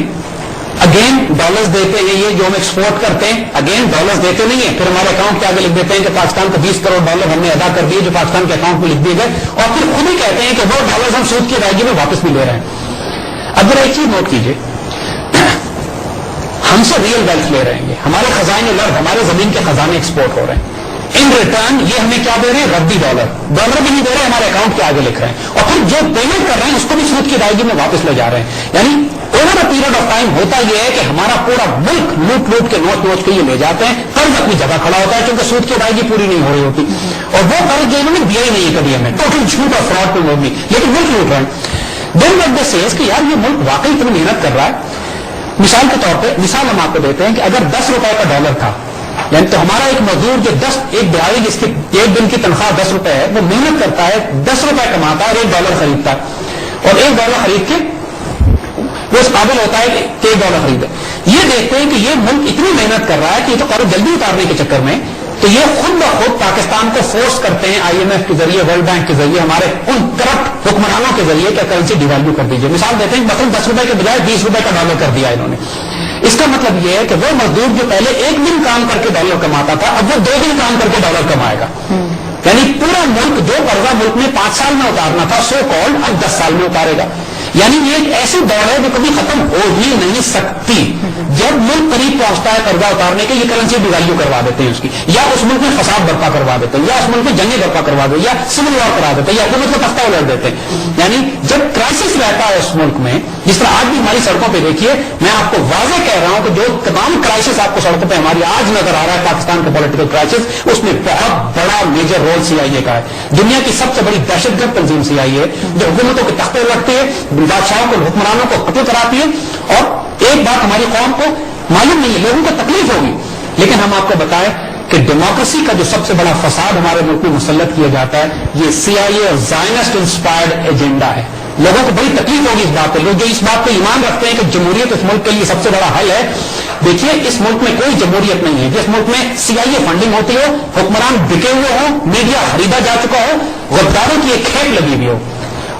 اگین ڈالرز دیتے ہیں، یہ جو ہم ایکسپورٹ کرتے ہیں اگین ڈالرز دیتے نہیں ہیں. پھر ہمارے اکاؤنٹ کے آگے لکھ دیتے ہیں کہ پاکستان کو $20 کروڑ ہم نے ادا کر دیے، جو پاکستان کے اکاؤنٹ میں لکھ دیے گئے، اور پھر خود ہی کہتے ہیں کہ وہ ڈالرز ہم سود کی ادائیگی میں واپس بھی لے رہے ہیں. اب ذرا ایک چیز نوٹ کیجیے، ہم سے ریئل ویلتھ لے رہے ہیں، ہمارے خزانے الارض، ہمارے زمین کے خزانے ایکسپورٹ ہو رہے ہیں. ان ریٹرن یہ ہمیں کیا دے رہے ہیں؟ ربی ڈالر بھی نہیں دے رہے، ہمارے اکاؤنٹ کے آگے لکھ رہے ہیں، اور پھر جو پیمنٹ کر رہے ہیں اس کو بھی سود کی ادائیگی میں واپس لے جا رہے ہیں. یعنی over a period of time ہوتا یہ ہے کہ ہمارا پورا ملک لوٹ کے نوچ کے یہ لے جاتے ہیں. قرض اپنی جگہ کھڑا ہوتا ہے کیونکہ سود کی ادائیگی پوری نہیں ہو رہی ہوتی، اور وہ قرض جو انہوں نے دیا ہی نہیں ہے کبھی ہمیں، ٹوٹل جھوٹ اور فراڈ پہ مبنی، لیکن ملک لوٹ رہے ہیں. دین وٹ دے سیز کہ یار یہ ملک واقعی اتنی محنت کر رہا ہے. مثال کے طور پہ ہم آپ کو دیتے ہیں کہ اگر $10 کا ڈالر تھا، یعنی تو ہمارا ایک مزدور جو ایک دہاڑی جس کی ایک دن کی تنخواہ $10 ہے، وہ محنت کرتا ہے، $10 کماتا ہے اور $1 خریدتا ہے، اور $1 خرید کے وہ اس قابل ہوتا ہے کہ $1 خریدے. یہ دیکھتے ہیں کہ یہ ملک اتنی محنت کر رہا ہے کہ یہ تو قرض جلدی اتارنے کے چکر میں، تو یہ خود بخود پاکستان کو فورس کرتے ہیں IMF کے ذریعے، ورلڈ بینک کے ذریعے، ہمارے ان کرپٹ حکمرانوں کے ذریعے کہ کرنسی ڈیویلیو کر دیجیے. مثال دیتے ہیں مثلا $10 کے بجائے $20 کا ڈالر کر دیا انہوں نے. اس کا مطلب یہ ہے کہ وہ مزدور جو پہلے ایک دن کام کر کے ڈالر کماتا تھا، اب وہ 2 دن کام کر کے ڈالر کمائے گا. یعنی پورا ملک جو قرضہ ملک میں 5 سال میں اتارنا تھا سو کالڈ، اب 10 سال میں اتارے گا. یعنی یہ ایک ایسی دوڑ ہے جو کبھی ختم ہو ہی نہیں سکتی. جب ملک قریب پہنچتا ہے قرضہ اتارنے کے، یہ کرنسی ڈیویلیو کروا دیتے ہیں اس کی، یا اس ملک میں فساد برپا کروا دیتے ہیں، یا اس ملک میں جنگیں برپا کروا دیتے ہیں، یا سول وار کرا دیتے ہیں، یا حکومت کو تختہ الٹ دیتے ہیں. یعنی جب کرائسس رہتا ہے اس ملک میں، جس طرح آج بھی ہماری سڑکوں پہ دیکھیے، میں آپ کو واضح کہہ رہا ہوں کہ جو تمام کرائسس آپ کو سڑکوں پہ ہماری آج نظر آ رہا ہے پاکستان کا پولیٹیکل کرائسس، اس میں بہت بڑا میجر رول CIA کا ہے. دنیا کی سب سے بڑی دہشت گرد تنظیم CIA ہے، جو حکومتوں کے تختے الٹتی ہے، بادشاہوں کو، حکمرانوں کو قتل کراتی ہے. اور ایک بات ہماری قوم کو معلوم نہیں ہے، لوگوں کو تکلیف ہوگی، لیکن ہم آپ کو بتائیں کہ ڈیموکریسی کا جو سب سے بڑا فساد ہمارے ملک میں مسلط کیا جاتا ہے، یہ CIA اور زائنسٹ انسپائرڈ ایجنڈا ہے. لوگوں کو بڑی تکلیف ہوگی اس بات پہ. لوگ جو اس بات پہ ایمان رکھتے ہیں کہ جمہوریت اس ملک کے لیے سب سے بڑا حل ہے، دیکھیے اس ملک میں کوئی جمہوریت نہیں ہے. جس ملک میں CIA فنڈنگ ہوتی ہو، حکمران بکے ہوئے ہوں، میڈیا خریدا جا چکا ہو، غداروں کی ایک کھیپ لگی ہوئی ہو،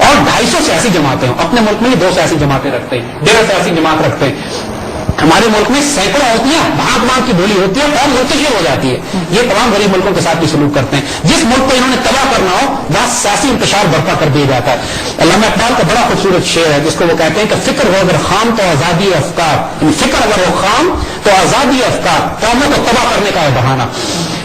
اور 250 سیاسی جماعتیں ہوں. اپنے ملک میں 2 سیاسی جماعتیں رکھتے ہیں, 1.5 سیاسی جماعت رکھتے ہیں. ہمارے ملک میں سینکڑوں ہوتی ہیں, بھانک بھانک کی بولی ہوتی ہے, قوم منتشر ہو جاتی ہے. یہ تمام غریب ملکوں کے ساتھ بھی سلوک کرتے ہیں. جس ملک کو انہوں نے تباہ کرنا ہو وہاں سیاسی انتشار برپا کر دیا جاتا ہے. علامہ اقبال کا بڑا خوبصورت شعر ہے جس کو وہ کہتے ہیں کہ فکر ہو اگر خام تو آزادی افکار, یعنی فکر اگر ہو خام تو آزادی افکار, قوموں کو تباہ کرنے کا ہے بہانہ.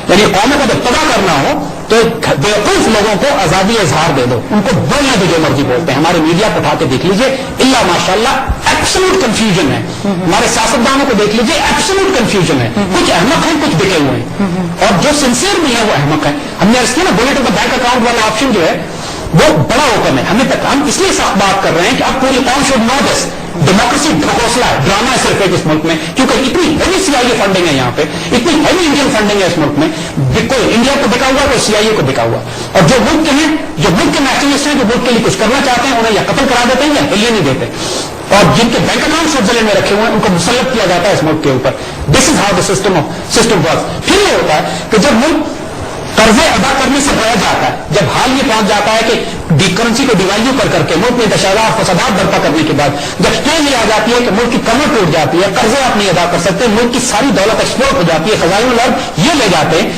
یعنی قوموں کو جب تباہ کرنا ہو تو بیوقوف لوگوں کو آزادی اظہار دے دو, ان کو بولنے دو جو مرضی بولتے ہیں. ہمارے میڈیا کو اٹھا کے دیکھ لیجئے, اللہ ماشاءاللہ ایبسولوٹ کنفیوژن ہے. ہمارے سیاستدانوں کو دیکھ لیجئے, ایبسولوٹ کنفیوژن ہے. کچھ احمق ہیں, کچھ بکے ہوئے ہیں, اور جو سنسیئر بھی ہیں وہ احمق ہیں. ہم نے اس کے نا بولے تو بینک اکاؤنٹ والا آپشن جو ہے وہ بڑا حکم ہے. ہم اس لیے سخت بات کر رہے ہیں کہ اب پوری قوم شوڈ نو دس. ڈیموکریسی ڈھکوسلا ہے, ڈرامہ ہے صرف اس ملک میں, کیونکہ اتنی heavy C I a funding ہے یہاں پہ, اتنی ہیوی انڈین فنڈنگ ہے اس ملک میں. کوئی انڈیا کو بکا ہوا, کوئی سی آئی اے کو بکا ہوا. اور جو ملک کے ہیں, جو ملک کے نیشنلسٹ ہیں, جو ملک کے لیے کچھ کرنا چاہتے ہیں, انہیں یا قتل کرا دیتے ہیں یا ہلنے نہیں دیتے. اور جن کے بینک اکاؤنٹ سوئٹزرلینڈ میں رکھے ہوئے ہیں ان کو مسلط کیا جاتا ہے اس ملک کے اوپر. This is how the system works. پھر یہ ہوتا ہے کہ جب ملک قرضے ادا کرنے سے رہ جاتا ہے, جب حال یہ پہنچ جاتا ہے کہ کرنسی کو ڈیویلیو کر کے ملک میں تشہیرات فسادات برپا کرنے کے بعد جب اسٹیج یہ آ جاتی ہے کہ ملک کی کمر ٹوٹ جاتی ہے, قرضے آپ نہیں ادا کر سکتے, ملک کی ساری دولت ایکسپورٹ ہو جاتی ہے, خزائن الارض یہ لے جاتے ہیں,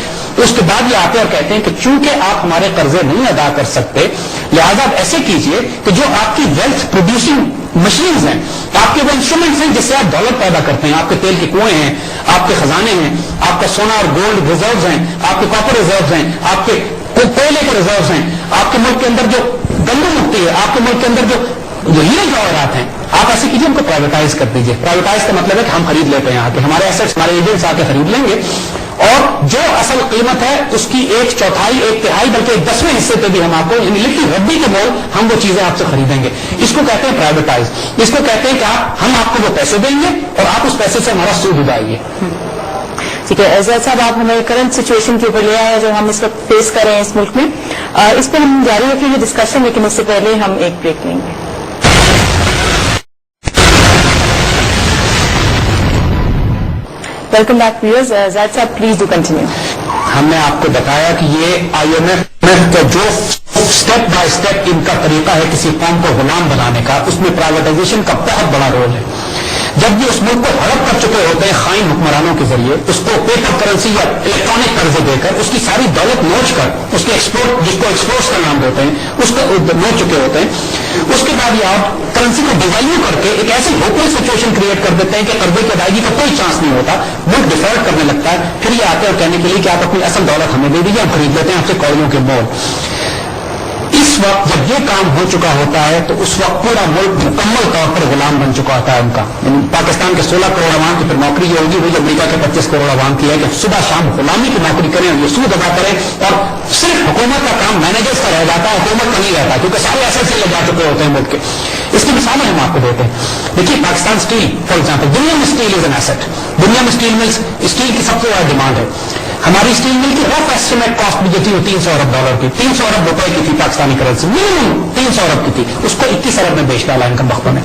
اس کے بعد یہ آتے اور کہتے ہیں کہ چونکہ آپ ہمارے قرضے نہیں ادا کر سکتے لہذا آپ ایسے کیجئے کہ جو آپ کی ویلتھ پروڈیوسنگ مشینز ہیں, آپ کے وہ انسٹرومنٹس ہیں جس سے آپ دولت پیدا کرتے ہیں, آپ کے تیل کے کنویں ہیں, آپ کے خزانے ہیں, آپ کا سونا اور گولڈ ریزروز ہیں, آپ کے کاپر ریزروز ہیں, آپ کے کوئلے کے ریزروز ہیں, آپ کے ملک کے اندر جو گندم اگتی ہے, آپ کے ملک کے اندر جو ہیرے جواہرات ہیں, آپ ایسے کیجیے ان کو پرائیویٹائز کر دیجیے. پرائیویٹائز کا مطلب ہے کہ ہم خرید لیتے ہیں, آ کے ہمارے ایسٹس ہمارے ایجنٹس آ کے خرید لیں گے, اور جو اصل قیمت ہے اس کی 1/4 1/3 بلکہ 1/10 حصے پہ بھی ہم آپ کو یعنی لٹی ربی کے مول ہم وہ چیزیں آپ سے خریدیں گے. اس کو کہتے ہیں پرائیویٹائز. اس کو کہتے ہیں کہ ہم آپ کو وہ پیسے دیں گے اور آپ اس پیسے سے ہمارا سود اٹھائیے. ٹھیک ہے زید صاحب, آپ ہمیں کرنٹ سچویشن کے اوپر لے آئے جو ہم اس وقت فیس کر رہے ہیں اس ملک میں, اس پہ ہم جاری رکھیں گے ڈسکشن, لیکن اس سے پہلے ہم ایک بریک لیں گے. Welcome back viewers. زید صاحب پلیز ڈو کنٹینیو. ہم نے آپ کو بتایا کہ یہ آئی ایم ایف کا جو اسٹیپ بائی اسٹیپ ان کا طریقہ ہے کسی قوم کو غلام بنانے کا, اس میں پرائیویٹائزیشن کا بہت بڑا رول ہے. جب یہ اس ملک کو ہڑپ کر چکے ہوتے ہیں خائن حکمرانوں کے ذریعے, اس کو پیپر کرنسی یا الیکٹرانک قرضے دے کر, اس کی ساری دولت نوچ کر, اس کے ایکسپورٹ جس کو ایکسپورٹس کا نام دیتے ہیں اس کو نوچ چکے ہوتے ہیں, اس کے بعد یہ آپ کرنسی کو ڈیویلیو کر کے ایک ایسی ہوپلیس سچویشن کریٹ کر دیتے ہیں کہ قرضے کی ادائیگی کا کوئی چانس نہیں ہوتا, ملک ڈیفالٹ کرنے لگتا ہے. پھر یہ آتے ہیں اور کہنے کے لیے کہ آپ اپنی اصل دولت ہمیں دے دیجیے, ہم خرید لیتے ہیں آپ سے کوڑیوں کے مول. اس وقت جب یہ کام ہو چکا ہوتا ہے تو اس وقت پورا ملک مکمل طور پر غلام بن چکا ہوتا ہے ان کا. یعنی پاکستان کے 16 کروڑ عوام کی پھر نوکری یہ ہوگی, وہی امریکہ کے 25 کروڑ عوام کی ہے کہ صبح شام غلامی کی نوکری کریں, یہ سود ادا کریں, اور صرف حکومت کا کام مینیجرز کا رہ جاتا ہے, حکومت کا نہیں رہتا, کیونکہ سارے ایسے لے جا چکے ہوتے ہیں ملک کے. اس کی مثالیں ہم آپ کو دیتے ہیں. دیکھیے پاکستان اسٹیل فار ایگزامپل, دنیا میں اسٹیل از این ایسٹ, دنیا میں اسٹیل ملز, اسٹیل کی سب سے زیادہ ڈیمانڈ ہے. ہماری اسٹیل مل کی رف ایسٹیمیٹ کاسٹ بھی جو تھی وہ $300 ارب کی, $300 ارب کی تھی پاکستانی کرنسی, منیمم 300 ارب کی تھی. اس کو 21 ارب میں بیچ ڈالا ان کا وقتوں میں,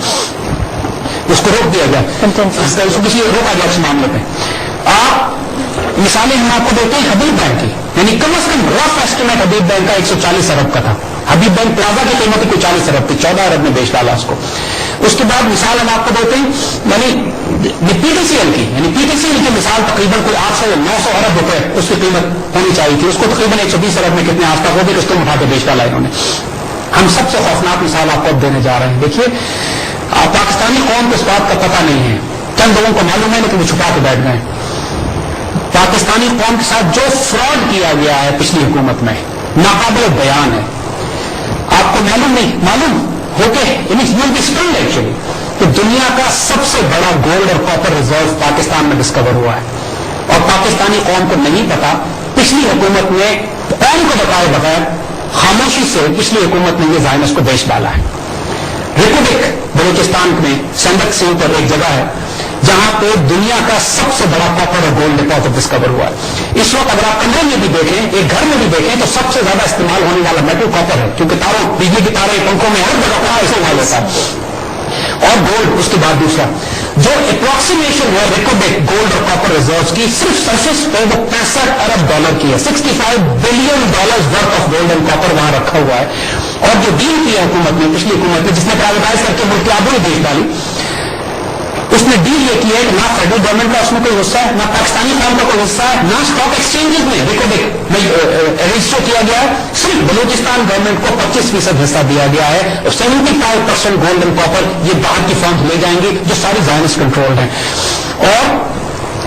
اس کو روک دیا گیا, اس کو کسی روکا گیا اس معاملے پہ. آپ مثالیں ہم آپ کو دیتے ہیں حبیب بینک کی, یعنی کم از کم رف ایسٹیمیٹ حبیب بینک کا 140 ارب کا تھا. حبیب بینک پلازا کی قیمت کوئی 40 ارب تھی, 14 ارب میں بیچ ڈالا اس کو. اس کے بعد مثال ہم آپ کو دیتے ہیں یعنی پی ٹی سی ایل کی, یعنی پی ٹی سی ایل کی مثال تقریباً کوئی 800 یا 900 ارب روپے اس کی قیمت ہونی چاہیے تھی, اس کو تقریباً 120 ارب میں کتنے آس پاس ہوگی, اس کو اٹھا کے بیچ ڈالا انہوں نے. ہم سب سے خوفناک مثال آپ کو دینے جا رہے ہیں. دیکھیے پاکستانی قوم کو اس بات کا پتہ نہیں ہے, چند لوگوں کو معلوم ہے لیکن وہ چھپا کے بیٹھ گئے. پاکستانی قوم کے ساتھ جو فراڈ کیا گیا ہے پچھلی حکومت میں ناقابل بیان ہے. آپ کو معلوم نہیں, معلوم ہوتے ایکچولی کہ دنیا کا سب سے بڑا گولڈ اور کاپر ریزرو پاکستان میں ڈسکور ہوا ہے, اور پاکستانی قوم کو نہیں پتا. پچھلی حکومت نے قوم کو بتائے بغیر خاموشی سے پچھلی حکومت نے یہ زائنس کو بیچ ڈالا ہے. ریپوبلک بلوچستان میں سندک سنگھ پر ایک جگہ ہے جہاں پہ دنیا کا سب سے بڑا کاپر اور گولڈ ڈپازٹ ڈسکور ہوا ہے. اس وقت اگر آپ کمرے میں بھی دیکھیں, ایک گھر میں بھی دیکھیں, تو سب سے زیادہ استعمال ہونے والا میٹل کاپر ہے, کیونکہ تاروں بجلی کی تاریں پنکھوں میں ہر جگہ استعمال ہوتا ہے, اور گولڈ. اس کے بعد دوسرا جو اپروکسیمیشن ہے ریکوبیک گولڈ اور کاپر ریزروز کی, صرف سرفیس پہ وہ $65 ارب کی ہے. $65 billion worth of gold and copper وہاں رکھا ہوا ہے. اور جو ڈیل کی ہے حکومت نے, پچھلی حکومت نے, جس نے پرائیویٹائز کر کے ملک کی آبرو دیکھ ڈالی, اس نے ڈیل یہ کی ہے کہ نہ فیڈرل گورنمنٹ کا اس میں کوئی حصہ ہے, نہ پاکستانی قوم کا کوئی حصہ ہے, نہ اسٹاک ایکسچینجز میں رجسٹر کیا گیا ہے. صرف بلوچستان گورنمنٹ کو 25% حصہ دیا گیا ہے. 75% گولڈ اینڈ کاپر یہ باہر کی فرمز لے جائیں گی جو ساری زائنسٹ کنٹرولڈ ہیں. اور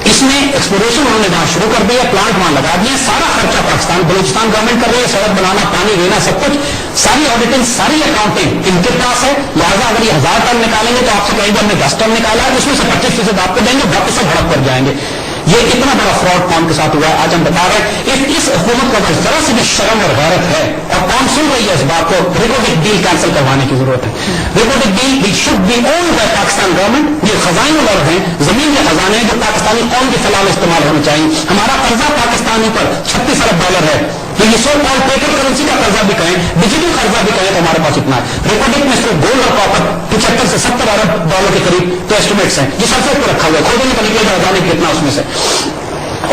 اس میں ایکسپلوریشن انہوں نے وہاں شروع کر دیا, پلانٹ وہاں لگا دیا, سارا خرچہ پاکستان بلوچستان گورنمنٹ کر رہی ہے, سڑک بنانا, پانی دینا, سب کچھ, ساری آڈیٹنگ, ساری اکاؤنٹنگ ان کے پاس ہے. لہٰذا اگر یہ 1000 ٹن نکالیں گے تو آپ سے کہیں گے ہم نے 10 ٹن نکالا ہے, اس میں سے 25% آپ کو دیں گے, باقی سب ہڑپ کر جائیں گے. یہ اتنا بڑا فراڈ قوم کے ساتھ ہوا ہے. آج ہم بتا رہے ہیں اس حکومت کو اگر ذرا سی بھی شرم اور غیرت ہے اور قوم سن رہی ہے اس بات کو, ریپوبلک ڈیل کینسل کروانے کی ضرورت ہے. Republic deal should be owned by Pakistan government. یہ خزائن الارض ہیں, زمین کے خزانے ہیں جو پاکستانی قوم کے فلاح استعمال ہونے چاہیے. ہمارا قرضہ پاکستانی پر $36 ارب ہے. تو یہ سو کال پیپر کرنسی کا قرضہ بھی کہیں, ڈیجیٹل قرضہ بھی کہیں تو ہمارے پاس اتنا ہے. ریپوبلک میں صرف گولڈ اور کاپر 75 سے 70 ارب ڈالر کے قریب تو ایسٹیمیٹس ہیں جو سرفیس پہ رکھا ہوا ہے, کھودنے کا نکلے گا جانے کتنا اس میں سے.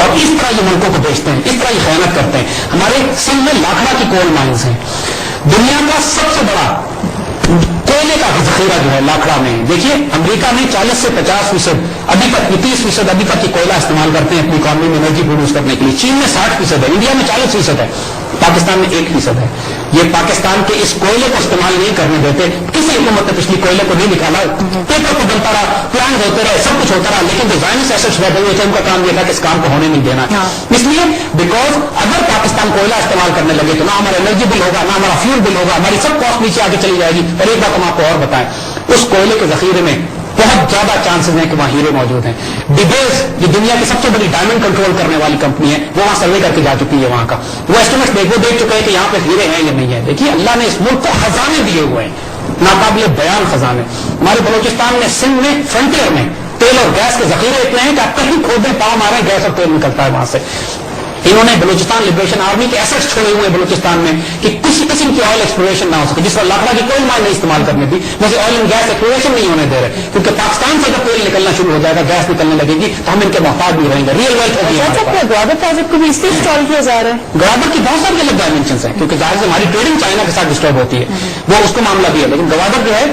اور اس طرح یہ ملکوں کو بیچتے ہیں, اس طرح یہ خیانت کرتے ہیں. ہمارے سندھ میں لاکھڑا کی کول مائنز ہیں, دنیا کا سب سے بڑا کوئلے کا ذخیرہ جو ہے لاکھڑا میں. دیکھیے امریکہ میں 40 سے 50% ابھی تک 30% ابھی تک کی کوئلہ استعمال کرتے ہیں اپنی اکانومی میں انرجی پروڈیوس کرنے کے لیے. چین میں 60% ہے, انڈیا میں 40% ہے, پاکستان میں 1% ہے. یہ پاکستان کے اس کوئلے کو استعمال نہیں کرنے دیتے. کسی حکومت نے پچھلی کوئلے کو نہیں نکالا, پیپر کو بنتا رہا, پلانز ہوتے رہے, سب کچھ ہوتا رہا, لیکن جو زائنس ایسٹس بیٹھے ہوئے تھے ان کا کام یہ تھا کہ اس کام کو ہونے نہیں دینا. اس لیے بیکاز اگر پاکستان کوئلہ استعمال کرنے لگے تو نہ ہمارا انرجی بل ہوگا, نہ ہمارا فیول بل ہوگا, ہماری سب کاسٹ نیچے آگے چلی جائے گی. اور ایک بات ہم آپ کو اور بتائیں, اس کوئلے کے ذخیرے میں بہت زیادہ چانسز ہیں کہ وہاں ہیرے موجود ہیں. ڈیبیز جو دنیا کی سب سے بڑی ڈائمنڈ کنٹرول کرنے والی کمپنی ہے, وہ وہاں سروے کر کے جا چکی ہے. وہاں کا وہ ایسٹیمیٹس دیکھ چکے ہیں کہ یہاں پہ ہیرے ہیں یا نہیں ہے. دیکھیے اللہ نے اس ملک کو خزانے دیے ہوئے ہیں, ناقابل بیان خزانے. ہمارے بلوچستان میں, سندھ میں, فرنٹیئر میں تیل اور گیس کے ذخیرے اتنے ہیں کہ آپ کہیں کھودیں پاؤں ماریں گیس اور تیل نکلتا ہے وہاں سے. انہوں نے بلوچستان لبریشن آرمی کے ایسٹس چھوڑے ہوئے بلوچستان میں کہ کسی قسم کی آئل ایکسپلوریشن نہ ہو سکے, جس پر لاکڑا کی کوئی مائن نہیں استعمال کرنی تھی, ویسے آئل اینڈ گیس ایکسپلوریشن نہیں ہونے دے رہے, کیونکہ پاکستان سے اگر تیل نکلنا شروع ہو جائے گا, گیس نکلنے لگے گی تو ہم ان کے محتاج بھی رہیں گے. ریئل ویلتھ ہوگی. گوادر پروجیکٹ کو بھی اس لیے انسٹال کیا جا رہا ہے. گوادر کی بہت ساری الگ ڈائمینشنس ہیں, کیونکہ ظاہر سے ہماری ٹریڈنگ چائنا کے ساتھ ڈسٹرب ہوتی ہے, وہ اس کو معاملہ بھی ہے. لیکن گوادر جو ہے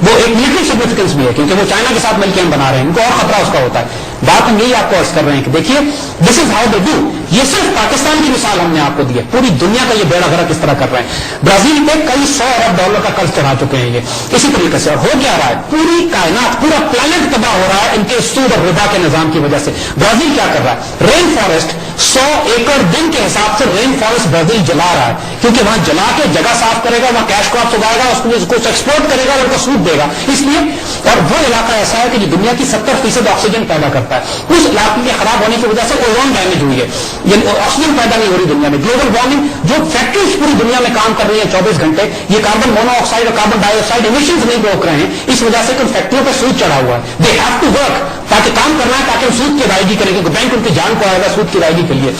وہ ایک ملٹری سگنیفیکینس بھی ہے, کیونکہ وہ چائنا کے ساتھ مل کے ہم بنا رہے ہیں, ان کو اور خطرہ اس کا ہوتا ہے. بات ہم یہی آپ کو عرض کر رہے ہیں کہ دیکھیے دس از ہاؤ دے ڈو. یہ صرف پاکستان کی مثال ہم نے آپ کو دی ہے, پوری دنیا کا یہ بیڑا غرق کس طرح کر رہے ہیں. برازیل پہ کئی $100 ارب کا قرض چڑھا چکے ہیں یہ اسی طریقے سے. اور ہو کیا رہا ہے, پوری کائنات, پورا پلانٹ تباہ ہو رہا ہے ان کے سود اور ربا کے نظام کی وجہ سے. برازیل کیا کر رہا ہے, رین فارسٹ 100 ایکڑ دن کے حساب سے رین فارسٹ برازیل جلا رہا ہے, کیونکہ وہاں جلا کے جگہ صاف کرے گا, وہاں کیش کراپس اگائے گا, اس کو کچھ ایکسپورٹ کرے گا اور ان کو سود دے گا. اس لیے اور وہ علاقہ ایسا ہے کہ جو دنیا کی 70% آکسیجن پیدا کرتا ہے, اس علاقے کے خراب ہونے کی وجہ سے اوزون ڈیمیج ہوئی ہے, یعنی آکسیجن پیدا نہیں ہو رہی دنیا میں. گلوبل وارمنگ, جو فیکٹریز پوری دنیا میں کام کر رہی ہیں 24 گھنٹے, یہ کاربن مونو آکسائڈ اور کاربن ڈائی آکسائڈ ایمیشنز نہیں روک رہے ہیں, اس وجہ سے کہ فیکٹریوں پہ سود چڑھا ہوا ہے. دے ہیو ٹو ورک, تاکہ کام کرنا ہے, تاکہ ہم سود کی ادائیگی کریں, کیونکہ بینک ان کی جان کو آئے گا سود کی ادائیگی کے لیے.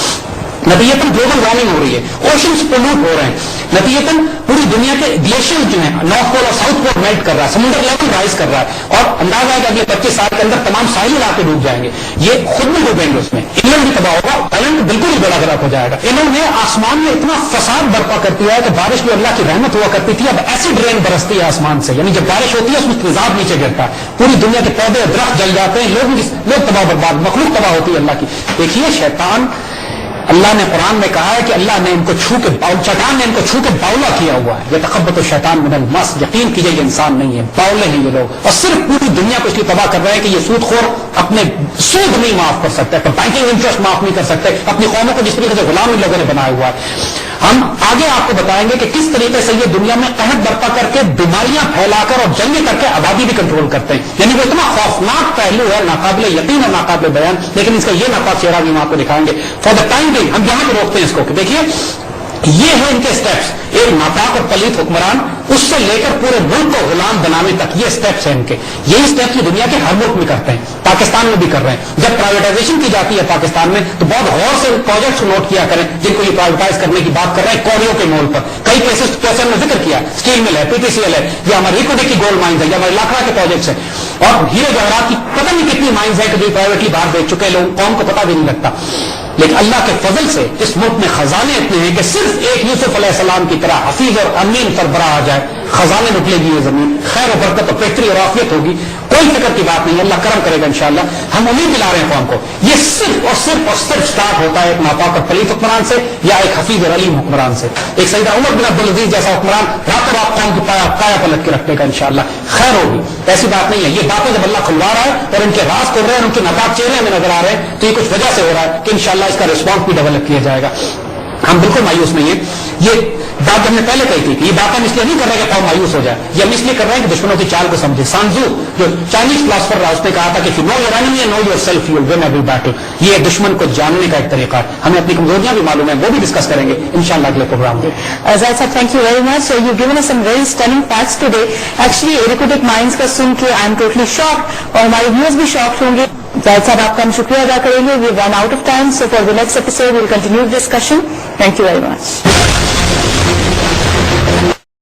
نتیجتاً گلوبل وارمنگ ہو رہی ہے, اوشنز پولوٹ ہو رہے ہیں, نتیجتاً پوری دنیا کے گلیشیئر جو ہیں نارتھ پول اور ساؤتھ پول میلٹ کر رہا ہے, سمندر لیول رائز کر رہا ہے, اور اندازہ ہے کہ اگلے 25 سال کے اندر تمام ساحلی علاقے ڈوب جائیں گے. یہ خود بھی ڈوبیں گے, اس میں انگلینڈ بھی تباہ ہوگا, آئرلینڈ بالکل ہی بیڑا غرق ہو جائے گا. انہوں نے آسمان میں اتنا فساد برپا کر دیا ہے کہ بارش بھی اللہ کی رحمت ہوا کرتی تھی, اب ایسڈ رین برستی ہے آسمان سے, یعنی جب بارش ہوتی ہے اس میں تیزاب نیچے گرتا ہے, پوری دنیا کے پودے درخت جل جاتے ہیں, لوگ تباہ برباد, مخلوق تباہ ہوتی ہے اللہ کی. دیکھیے شیطان, اللہ نے قرآن میں کہا ہے کہ اللہ نے ان کو چھو کے شیطان نے ان کو چھو کے باولا کیا ہوا ہے. یہ تخبط الشیطان من المس, یقین کیجئے یہ انسان نہیں ہے, باولے ہیں یہ لوگ, اور صرف پوری دنیا کو اس لیے تباہ کر رہے ہیں کہ یہ سود خور اپنے سود نہیں معاف کر سکتے, بینکنگ انٹرسٹ معاف نہیں کر سکتے, اپنی قوموں کو جس طریقے سے غلام ان لوگوں نے بنایا ہوا ہے. ہم آگے آپ کو بتائیں گے کہ کس طریقے سے یہ دنیا میں قحط برپا کر کے, بیماریاں پھیلا کر اور جنگیں کر کے آبادی بھی کنٹرول کرتے ہیں. یعنی وہ اتنا خوفناک پہلو ہے, ناقابل یقین اور ناقابل بیان, لیکن اس کا یہ ناقابل چہرہ بھی ہم آپ کو دکھائیں گے. فار دا ٹائم بینگ ہم یہاں پہ روکتے ہیں اس کو کہ دیکھیے یہ ہے ان کے سٹیپس. ایک ناپاک اور پلیت حکمران, اس سے لے کر پورے ملک کو غلام بنانے تک, یہ سٹیپس ہیں ان کے. یہی سٹیپس یہ دنیا کے ہر ملک میں کرتے ہیں, پاکستان میں بھی کر رہے ہیں. جب پرائیویٹائزیشن کی جاتی ہے پاکستان میں تو بہت غور سے پروجیکٹس نوٹ کیا کریں جن کو یہ پرائیویٹائز کرنے کی بات کر رہے ہیں کوریوں کے مول پر. کئی کیسز جیسے ہم نے ذکر کیا, اسٹیل مل ہے, PTCL ہے, یا ہماری ریکوڈے کی گولڈ مائنز ہے, یا ہمارے لاکھڑا کے پروجیکٹس ہیں, اور ہیرے جواہرات کی پتہ نہیں کتنی مائنز ہے کہ جو پرائیویٹلی باہر بیچ چکے ہیں, لوگ قوم کو پتہ بھی نہیں لگتا. لیکن اللہ کے فضل سے اس ملک میں خزانے اتنے ہیں کہ صرف ایک یوسف علیہ السلام کی طرح حفیظ اور امین سربراہ آ جائے, خزانے نکلے گی یہ زمین, خیر و برکت اور بہتری اور عافیت ہوگی, کوئی فکر کی بات نہیں, اللہ کرم کرے گا انشاءاللہ. ہم امید دلا رہے ہیں قوم کو, یہ صرف سٹارٹ ہوتا ہے ایک ناپاک اور پلیت حکمران سے یا ایک حفیظ اور علیم حکمران سے. ایک سیدہ عمر بن عبدالعزیز جیسا حکمران راتوں رات قوم کی کایا پلٹ کے رکھنے کا انشاءاللہ خیر ہوگی. ایسی بات نہیں ہے, یہ باتیں جب اللہ کھلوا رہا ہے اور ان کے راز کھل رہے ہیں, ان کے نقاب چہرے ہمیں نظر آ رہے ہیں, تو یہ کچھ وجہ سے ہو رہا ہے کہ انشاءاللہ اس کا رسپانس بھی ڈیولپ کیا جائے گا. ہم بالکل مایوس نہیں ہیں. یہ بات ہم نے پہلے کہی تھی کہ یہ بات ہم اس لیے نہیں کر رہے کہ قوم مایوس ہو جائے, یہ ہم اس لیے کر رہے ہیں کہ دشمنوں کی چال کو سمجھے. سانزو جو چائنیز فلاسفر رہا, اس نے کہا تھا کہ know your enemy and know yourself, you will win every battle. یہ دشمن کو جاننے کا ایک طریقہ ہے. ہمیں اپنی کمزوریاں بھی معلوم ہیں, وہ بھی ڈسکس کریں گے انشاءاللہ اگلے پروگرام میں. زاہد صاحب, thank you very much. So you given us some very stunning facts today. Actually Arithmetic Minds کا سن کے I am totally shocked, اور ہمارے ویورز بھی شاکڈ ہوں گے. زاہد صاحب, آپ کا ہم شکریہ ادا کریں گے. We run out of time, so for the next episode we'll continue the discussion. Thank you very much.